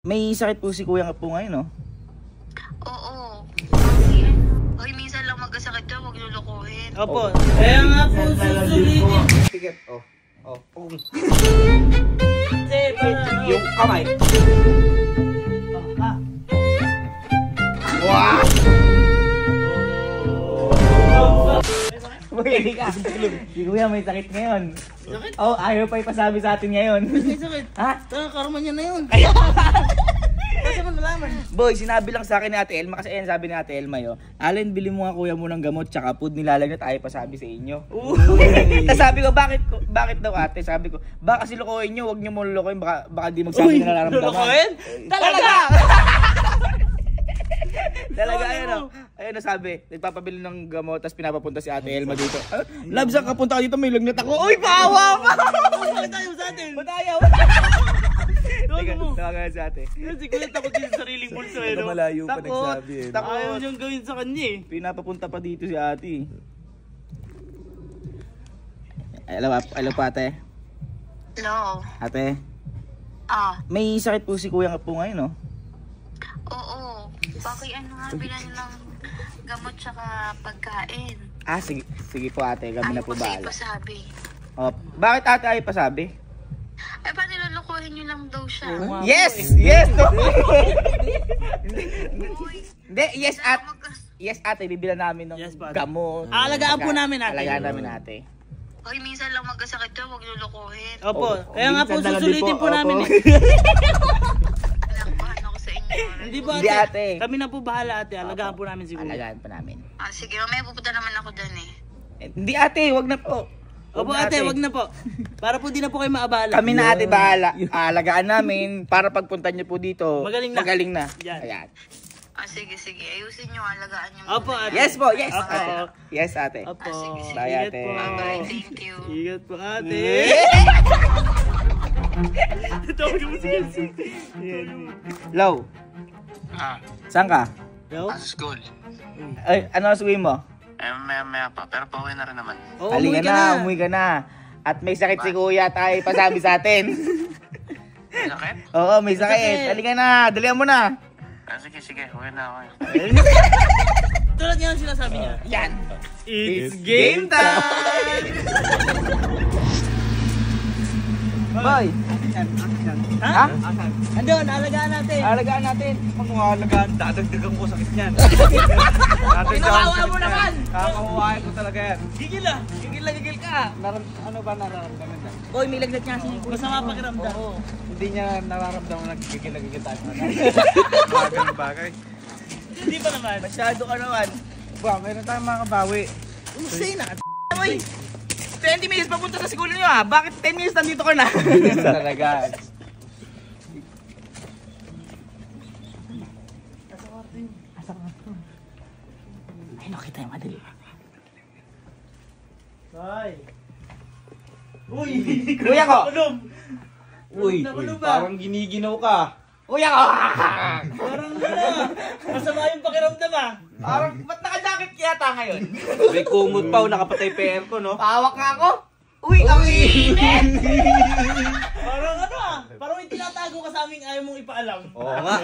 May sakit po si kuya po ngayon, no? Oo. Ay, minsan lang magkasakit to, huwag lulukuhin. Opo. Kaya nga po susulitin. Sige, Kasi para yung kamay. Wow! Hindi ka. Si kuya may sakit ngayon. Sakit? Oh, ayaw pa ipasabi sa atin ngayon. may sakit. Ha? Tara, karma niya na yun. Kasi mo nalaman. Boy, sinabi lang sa akin ni Ate Elma kasi ayan sabi ni Ate Elma yo. Alin, bili mo nga kuya mo ng gamot tsaka food nilalagnat ayaw pa sabi sa inyo. Tapos sabi ko, bakit daw ate? Sabi ko, baka kasi lokohin nyo, wag nyo mo lokohin, baka di magsabi na nararamdaman. Lulukuhin? Talaga! Talaga, ayun na sabi, nagpapabili ng gamot, tapos pinapapunta si Ate Elma dito. Love, saan kapunta ka dito? May lagnat ako. Uy, paawa pa! Bakit tayo sa atin? Ba't ayaw? Tawagan si ate. Kasi kuya takot din sa sariling bulso eh, no? Malayo pa Takot. nagsabi eh. Ayaw niyang gawin sa kanya eh. Pinapapunta pa dito si ate. Hello po ate. Hello. Ate, Ah, may sakit po si kuya po ngayon, no? oo. Bakit ano nga, bilan ng gamot tsaka pagkain. Sige po ate, kami na Ayaw po kasi bahala. ipasabi. Oh, bakit ate ayaw pasabi? Ay, paano lulukuhin niyo lang daw siya? Yes! Yes! No? Uy, Hindi, yes at magkas... yes ate, bibilan namin ng Yes, po, ate. gamot. Alagaan po namin ate. Alagaan namin ate. Ay, minsan lang magkasakit to, huwag lulukuhin. Opo. Oh, Kaya nga po minsan lang din susulitin po Opo. namin eh. Nakbahan ako sa inyo. Hindi po Hindi, ate. ate. Kami na po bahala ate. Alagaan po namin siguro. Alagaan pa namin. Ah, sige, mamaya pupunta naman ako dyan eh. Hindi ate, wag na po. Opo ate, wag na po. Para po di na po kayo maabala. Kami na ate bahala. Alagaan namin para pagpunta niyo po dito. Magaling na. Yan. Yan. Ayan. Ah, sige, ayusin nyo, alagaan nyo. Opo ate. Yes po, yes. Opo. Ate. Yes ate. Opo. sige, sige. Bye, Ingat ate. po. Bye, thank you. Ingat po ate. Tawagin mo si Kenzie. Low, Ah, saan ka? Yo? sa school. Ay, ano ang sabihin mo? Maya pa, pero pauwi na rin naman. Oh, Halika na, umuwi ka na. At may sakit si kuya tayo pasabi sa atin. Sakit? Oo, may sakit. Halika na, dalihan mo na. Ah, sige, uwi na ako. Tulad nga ang sinasabi niya. Yan. It's game time! Boy, ha? Andun, alagaan natin. Alagaan natin. Kung mga alagaan, dadagdagan ko sakit niyan. Pinawawa mo naman. Kakawain ko talaga yan. Gigil ah. Gigil ka. Ano ba nararamdaman niya? Boy, may lagnat nga siya. Masama pakiramdam. Oo. Hindi niya nararamdaman na nagigil tayo. Mga ganun bagay. Hindi pa naman. Masyado ka naman. Ba, meron tayong mga kabawi. Say na. Boy, 20 minutes papunta sa school niyo ha. Bakit 10 minutes nandito ka na? Talaga. Ay, nakita yung madali. Ay. Uy. Kuya ko! Kulom. Uy, Nakulong ba? parang giniginaw ka. Kuya ko! Parang masama yung pakiramdam ah. Parang, ba't naka-jacket yata ngayon? May kumot pa, nakapatay PR ko, no? Pawak nga ako. Uy, ang init! Parang ano ah. Parang may tinatago ka sa aming ayaw mong ipaalam. Oo nga.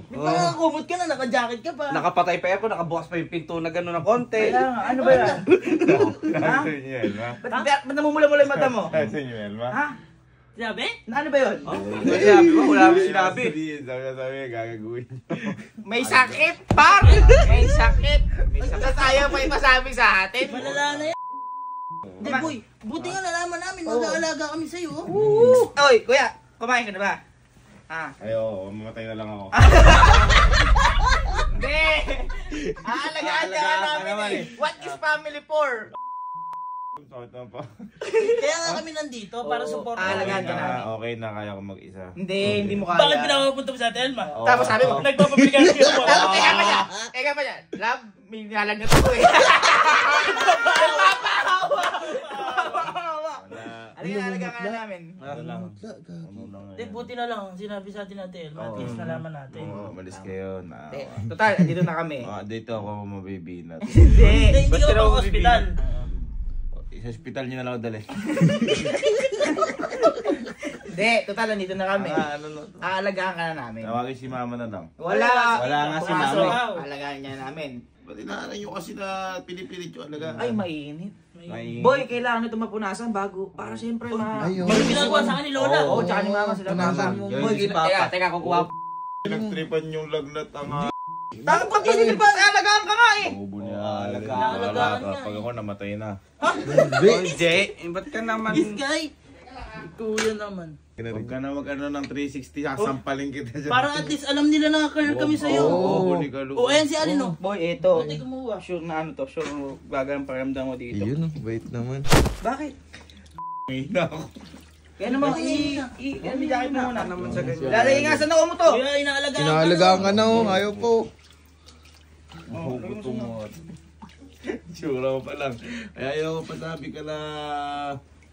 May kumot ka na, naka-jacket ka pa. Nakapatay PR ko, nakabukas pa yung pinto na gano'n ng konti. Kaya nga, ano ba yan? Ha? Sa inyo, Elma? Ba't namumula-mula yung mata mo? Sa inyo, Elma? Ha? Sabi? Ano ba yun? Sabi mo, wala mo sinabi. Sabi, gagaguhin. May sakit, par! May sakit! Tapos ayaw pa ipasabi sa atin. Malala na yan. Hindi boy, buti nga nalaman namin, mag-aalaga kami sa'yo. Oy, kuya, kumain ka na ba? Ha? Ay, oo, mamatay na lang ako. Hindi! Aalagaan ka namin eh. What is family for? Sakit naman pa. Kaya nga kami nandito, para support aalagaan ka namin. Okay na, kaya ko mag-isa. Hindi mo kaya. Bakit pinapapunta mo sa atin, Elma? Tapos sabi mo, Nagpapabili ka ng ginagawa. Teka pa yan. Love, may nalagnat ako eh. Halika na, alagaan ka na namin. Ano lang. Hindi, buti na lang, sinabi sa atin natin, Elma, at least nalaman natin. Oo, malis kayo. Total, andito na kami. Dito ako mabibinat. Hindi. Hindi ka pa hospital. Sa hospital niyo na lang ako dali. Hindi, total, nandito na kami. Ano? Aalagaan ka na namin. Tawagin si mama na lang. Wala nga si Pumasok. mama. Aalagaan niya namin. Ba't inaanan nyo kasi na pinipilit yung alaga? Ay, mainit. Boy, kailangan ito mapunasan bago. Para siyempre Ayun. May ginagawa sa akin ni Lola. Oo, tsaka ni mama sila. Punasan mo. Boy, Yun si Papa. teka, kukuha. Pinagtripan yung lagnat ang Bakit pag hindi pa alagaan ka nga eh? ubo niya. Alagaan niya. Pag ako namatay na. Hindi. Ba't ka naman? This guy. Kuya naman. Huwag ka na mag-ano ng 360, sasampalin kita dyan. Para at least alam nila na career kami sa'yo. Oo, O, ayan si Alin, no? Boy, ito. Pati kumuha. Sure na ano to, sure bagang paramdam mo dito. Yun, wait naman. Bakit? May na ako. Kaya naman, i-jacket mo muna. naman sa ganyan. Lalaingasan ako mo to. Kuya, inaalagaan Inaalagaan ka na oh, ayaw po. Huwag mo. Tsura mo pa lang. Ay, ayaw pa sabi ka na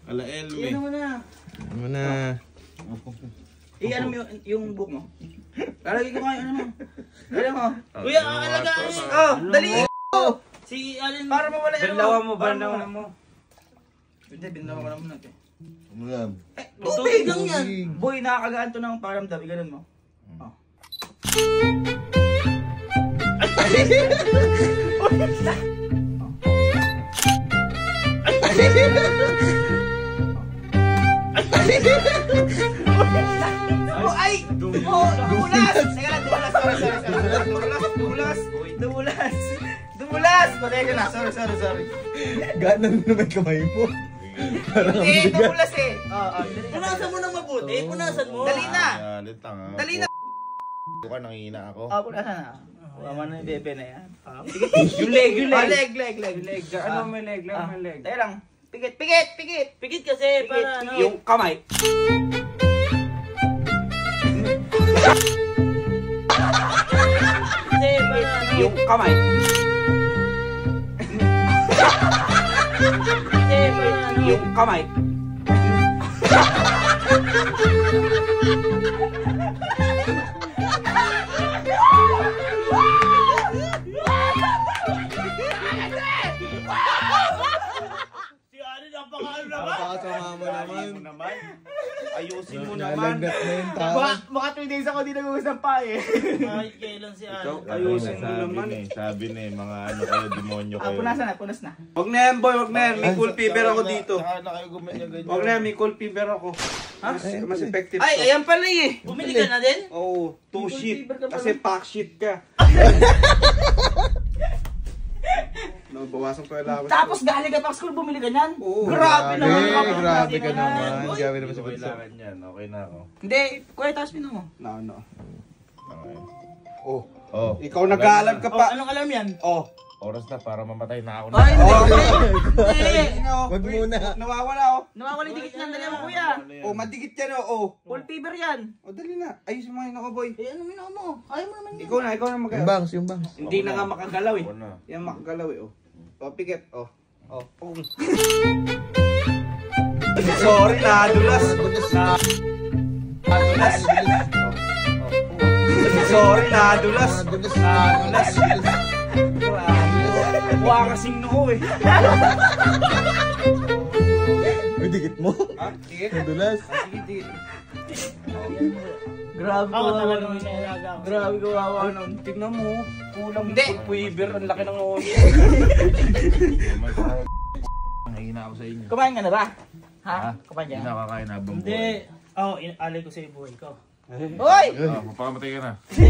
ala Elme. Ano mo na? Ano na? Ano mo yung book mo? Lalagay ko kayo, ano mo? Ano mo? Kuya, aalagaan niya. Oh, dali! Si Alin. Para mawala yan Banlawan mo, banlawan mo. Hindi, binlawan ko naman natin. Umulan. Tubig lang yan. Boy, nakakagaan to ng paramdam. Ganun mo. Oh. Ay! Dumulas! Teka lang, dumulas. Dumulas! Patay na. Sorry. Ganan mo naman kamay mo. Hindi, dumulas eh. Punasan mo ng mabuti. Punasan mo. Dali na. Alit lang ha. Dali na. Buka, nangihina ako. Punasan na. Wama na yung bebe na yan. Yung leg, yung leg. Leg. Leg. Ano may leg? May leg. Teka lang. Pikit. Pikit kasi para ano. Yung kamay. Kasi para ano. Yung kamay. Kasi para ano. Yung kamay. Si Alin, napakaano naman. Napakasama mo naman. Ayusin mo naman. Nalagnat na yung tao. Baka 3 days ako di nag-uus ng pa eh. Kahit kailan si Alin. Ayusin mo naman. Sabi na eh, mga ano kayo, demonyo kayo. Punas na. Wag na yan, boy. Wag na yan. May cool fever ako dito. Saka na kayo gumanyan ganyan. Wag na yan. May cool fever ako. Mas effective to. Ay, ayan pala eh. Bumili ka na din? Oo. 2 sheet. Kasi pack sheet ka. Bawasan ko yung lawas. Tapos galing ka pa sa school, bumili ka niyan? Oo. Grabe naman. Grabe ka naman. Grabe naman sa Okay bunso. lang yan, okay na ako. Hindi, kuya, taas pino mo. No. Okay. Oh. Oh, Ikaw nag-aalam ka Oh, pa. anong alam yan? Oh. oras na para mamatay na ako. Ay, hindi. Hindi. Wag muna. Nawawala oh. Nawawala yung dikit niyan, dali mo kuya. Oh, madikit yan oh. Full fever yan. Oh, dali na. Ayusin mo yun ako, boy. Eh, ano minako mo? Ayaw mo naman yan. Ikaw na Yung bangs, yung bangs. Hindi na nga makagalaw eh. Ako na. Yan makagalaw eh, oh. Oh, pikit, oh. Oh. Sorry, nadulas. Nadulas. Sorry, nadulas. Nadulas. Mukha kasing noo eh. Uy, dikit mo. Ha? Sige. Nadulas. Sige, sige. Grabe Ako ko. talaga may nailaga ako. Grabe ko wawa. Ano, tignan mo. Kulang Hindi. Quiver, ang laki ng noo. Nangihina ako sa inyo. Kumain ka na ba? Ha? Ha? Kumain ka Hindi na? nakakain habang Hindi. buhay. Oo, alay ko sa buhay ko. Hoy! Mapakamatay ka na. Kasi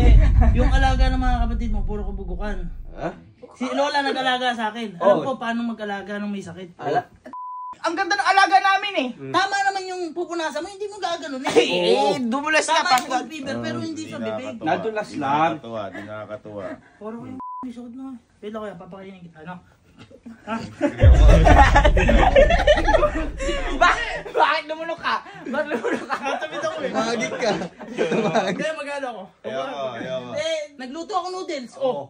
yung alaga ng mga kapatid mo, puro kabugukan. Ha? Si Lola nag-alaga sa akin. Alam ko paano mag-alaga ng may sakit. Ang ganda ng alaga namin eh. Tama naman yung pupunasan mo, hindi mo gaganon eh. Eh, dumulas ka Tama pa. yung cold fever, pero hindi sa bibig. Nadulas Di lang. nakakatuwa, di nakakatuwa. Puro ko yung may sakit na. Wait lang kuya, papakainin kita. Ano? Bakit lumulok ka? Bakit lumulok ka? Tabi ako eh. Tumagik ka. Hindi, magano ako. Ayoko. Eh, nagluto ako noodles. Oh.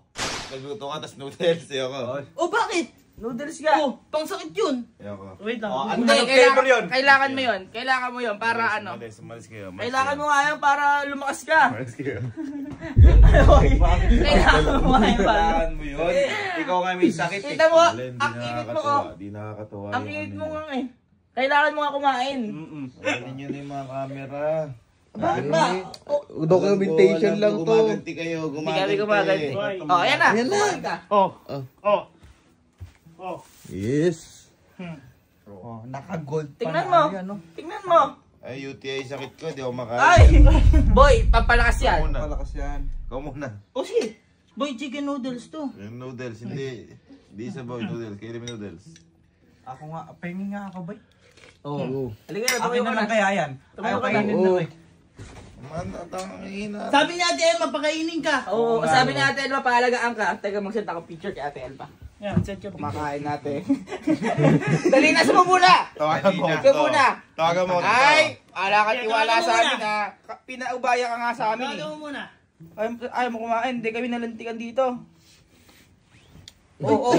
Nagluto ka, tas noodles. Ayoko. Oh, bakit? Noodles ka. Oh, pang sakit yun. Ayoko. Wait lang. Hindi, flavor yun? Kailangan mo yun. Kailangan mo yun para ano. Umalis kayo. Kailangan mo nga yan para lumakas ka. Umalis kayo. Kailangan mo nga yan para. Kailangan mo yun. Ikaw nga may sakit eh. Kita mo, Alin, di ang init mo nakakatuwa. oh. Di nakakatuwa. Ang yung init ano mo yun. nga eh. Kailangan mo nga kumain. Ano nyo na yung mga camera? Bakit ba? Documentation lang to. Gumaganti kayo, Hindi kami gumaganti. Oh, ayan na. Ayan na. Kumain ka. Yes. Oh, naka-gold pa Tingnan na mo. yan, no? Tingnan mo. Ay, UTI sakit ko, di ako makain. Ay! Boy, pampalakas yan. Ikaw muna. Malakas yan. Ikaw muna. Oh, sige. Boy, chicken noodles to. Yung noodles, hindi. Hindi isa ba yung noodles? Kaya yung noodles. Ako nga, pahingin nga ako, boy. Oo. Halika na, Akin tumayo na ka lang na. kaya yan. Tumayo Ayaw ka na. kainin na, boy. Man, atangina. Sabi ni Ate Emma, pakainin ka. Oo, sabi ni Ate Elma, paalagaan ka. Teka, mag-send ako picture kay Ate Elma. Yan, set ka. Kumakain natin. Dali na, sumo muna! Tawagan mo. Ikaw muna! Tawagan mo. Ay! Ala ka tiwala Tawagan mo sa amin muna. ha. Pinaubaya ka nga sa amin eh. Tawagan mo muna. Ayaw mo kumain, hindi kami nalantikan dito. Oo.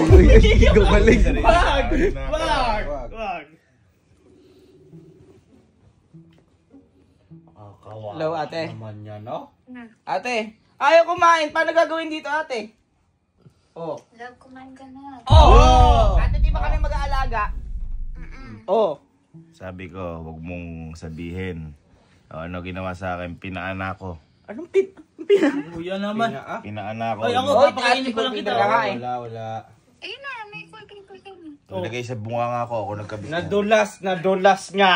Gumaling. Wag. Hello, ate. Naman yan, no? Ate, ayaw kumain. Paano gagawin dito, ate? Oh. Love, kumain ka na. Oh! Ate, di ba kami mag-aalaga? Oh. Sabi ko, huwag mong sabihin. Ano ginawa sa akin? Pinaanak ko. Anong Kuya naman. Pinaanak ko. Ay, ako, Oy, papakainin ate, ko lang kita. pinakain. Wala. Ayun na, may kulping-kulping. Nilagay sa bunga nga ako nagkabit. Nadulas nga.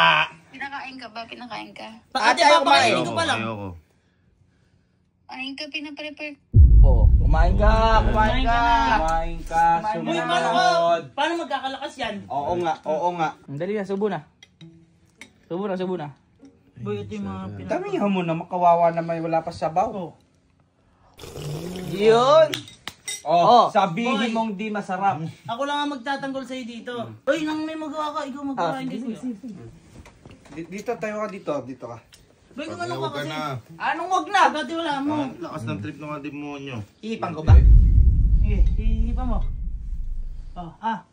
Pinakain ka ba? Pinakain ka? Ate, ayaw papakainin kumain. ko pa lang. Ayoko. Kain ka, pinaprepare. Oh, kumain ka, kumain ka. Kumain ka, Uy, paano ka? sumunod. Paano magkakalakas yan? Oo nga. Dali na, subo na. Subo na. Boy, ito yung mga Damihan mo na, makawawa naman wala pa sabaw. Yun! Oh, Boy. sabihin mong di masarap. Ako lang ang magtatanggol sa'yo dito. Uy, nang may magawa ka, ikaw magawa. Hindi ko. Dito tayo ka dito ka. Boy, gumano Ayaw ka ka kasi. na. Anong wag na? Pagkati wala mo. Lakas ng trip ng mga demonyo. Iipang ko ba? Sige, hihipa mo. Oh, ah.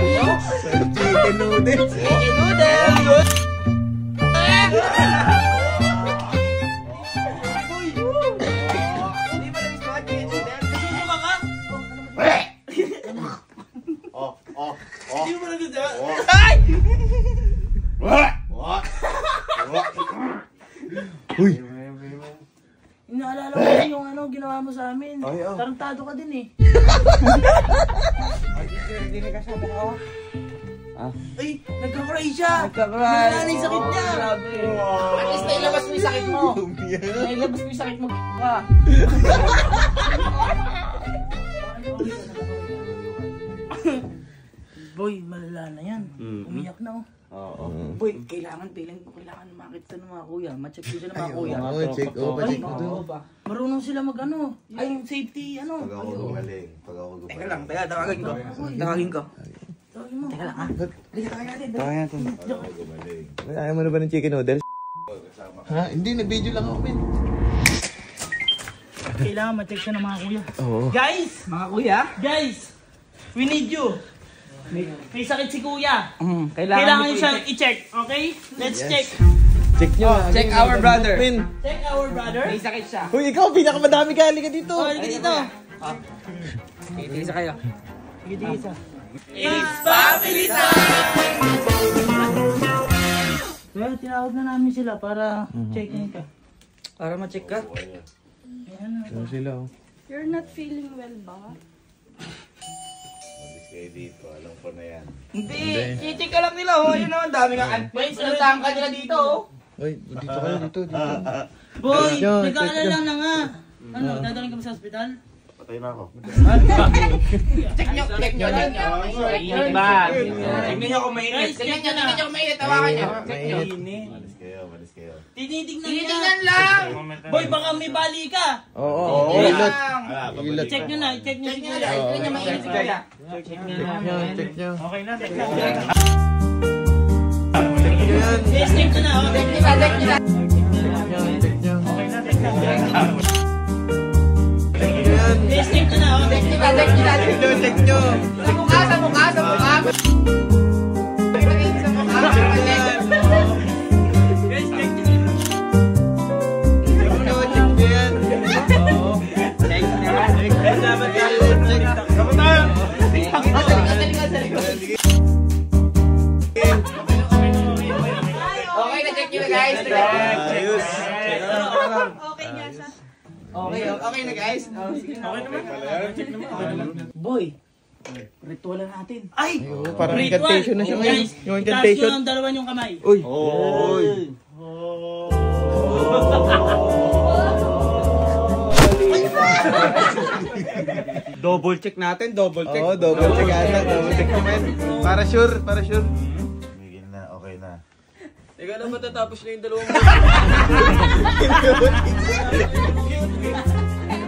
Chicken noodles. Chicken noodles! Hindi ba lang gusto ka chicken noodles? Susuka ka? Hindi mo naganda. Ay! Uy. Inaalala ko din yung ano, ginawa mo sa amin. Tarantado ka din eh. Hindi na kasama ka. Ay, nagka-cry siya. Nagka-cry. Wala na yung sakit niya. Grabe. At least nailabas mo yung sakit mo. Nailabas mo yung sakit mo. Ka. Boy, malala na yan. Umiyak na oh. Boy, kailangan makita ng mga kuya. Ma-check ko sila ng mga kuya. Oo, check. Oo, Ay, check mo dun. marunong sila mag ano. Ay, safety ano. Pag ako gumaling. Pag ako gumaling. Teka lang, tawagin ko. Tawagin ko. Tawagin mo. Teka lang ha. Ayaw mo na ba ng chicken noodles? Ha? Hindi, nag-video lang ako, men. Kailangan ma-check siya ng mga kuya. Oo. Guys! Mga kuya? Guys! We need you. May sakit si kuya. niyo Kailangan po siya i-check. Okay? Let's check. Check nyo. check our brother. Men. Check our brother. May sakit siya. Uy, ikaw, pinakamadami ka. Halika dito. Oh, halika dito. Tigisa kayo. Sige, isa. It's family time! Well, tinawag na namin sila para checkin ka. Para ma-check ka. Ayan. Ano sila, oh. You're not feeling well ba? Malis kayo dito. Alam ko na yan. Hindi. I-check ka lang nila oh. Yun naman, dami nga. Wait, salutahan ka nila dito oh. Uy, dito kayo, dito. Boy, Check nyo, nag-aalala na nga. Ano, dadalhin ka ba sa ospital? Patay na ako. Check nyo. Mainit ba? Check nyo kung mainit. Guys, check nyo na. Check nyo kung mainit. Tawakan nyo. Check nyo. Malis kayo. Tinitignan Tinitingnan niya. lang. Boy, baka may bali ka. Oo, Check ilot. lang. Ilot. Check nyo na, check nyo si Check nyo kuya. lang. Check nyo mainit si kuya. Check nyo, check nyo. Okay na, check na. Yes, check nyo na. Check nyo na. Check nyo na. Check nyo, check nyo. Okay na, check na. Ito na, oh. Check nyo. Sa mukha. Sa mukha. Sa mukha. Guys, check nyo. Check nyo yan. Check nyo. Dapat tayo. Check. Dapat tayo. Okay na, check nyo guys. Ayos. Okay nga siya. Okay na guys. Boy, ritualan natin. Ay! Parang Ritual. incantation na siya Oh, ngayon. guys, Yung itaas incantation. nyo ang dalawa yung kamay. Uy. Oy! Double check natin, double check. Oo, double check ata. Double check naman. Para sure, para sure. Tumigil na, okay na. Ikaw na matatapos na yung dalawang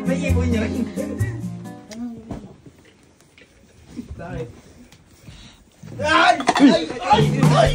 May ibon yun. Ay! Ay! Ay! Ay!